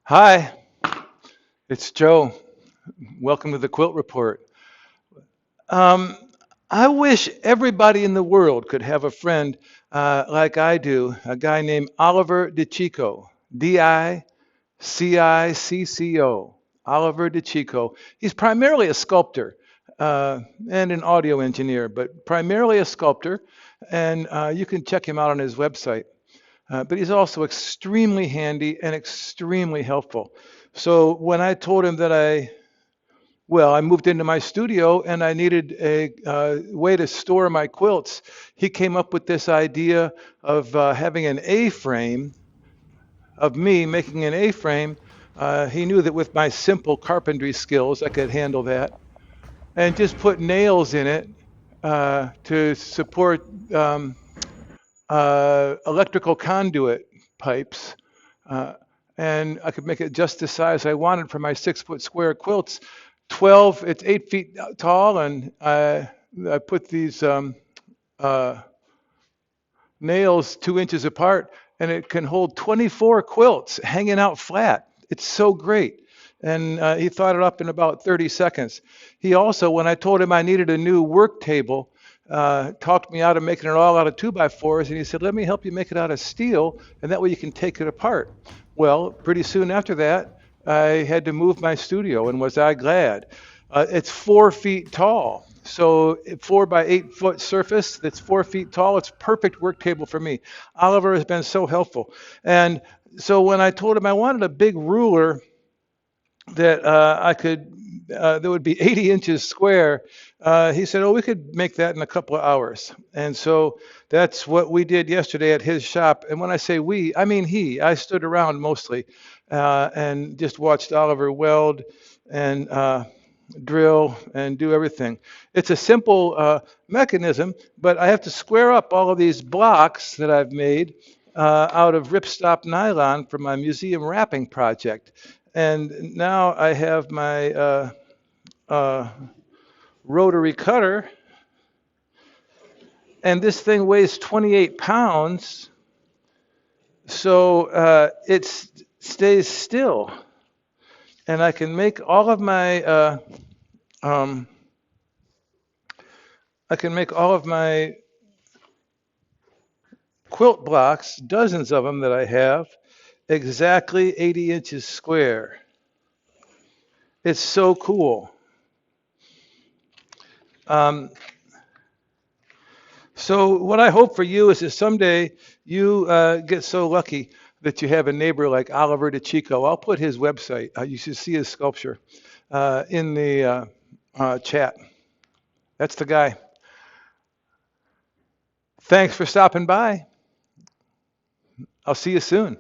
Hi, it's Joe. Welcome to the Quilt Report. Um, I wish everybody in the world could have a friend like I do, a guy named Oliver DiCicco, DiCicco, Oliver DiCicco. He's primarily a sculptor and an audio engineer, but primarily a sculptor, and you can check him out on his website. But he's also extremely handy and extremely helpful. So when I told him that I moved into my studio and I needed a way to store my quilts, he came up with this idea of having an A-frame, of me making an A-frame. He knew that with my simple carpentry skills, I could handle that, and just put nails in it to support electrical conduit pipes. Uh, and I could make it just the size I wanted for my 6 foot square quilts. It's 8 feet tall, and I put these uh, nails 2 inches apart, and it can hold 24 quilts hanging out flat. It's so great. And he thought it up in about 30 seconds. He also, when I told him I needed a new work table, talked me out of making it all out of 2x4s, and he said, let me help you make it out of steel, and that way you can take it apart. Well, pretty soon after that, I had to move my studio, and was I glad. It's 4 feet tall. So 4 by 8 foot surface that's 4 feet tall. It's a perfect work table for me. Oliver has been so helpful. And so when I told him I wanted a big ruler that that would be 80 inches square, he said, oh, we could make that in a couple of hours. And so that's what we did yesterday at his shop. And when I say we, I mean he. I stood around mostly and just watched Oliver weld and drill and do everything. It's a simple mechanism, but I have to square up all of these blocks that I've made out of ripstop nylon for my museum wrapping project. And now I have my uh, rotary cutter, and this thing weighs 28 pounds, so it stays still. And I can make all of my um, I can make all of my quilt blocks, dozens of them that I have, exactly 80 inches square. It's so cool. Um, so what I hope for you is that someday you get so lucky that you have a neighbor like Oliver DiCicco. I'll put his website. You should see his sculpture in the chat. That's the guy. Thanks for stopping by. I'll see you soon.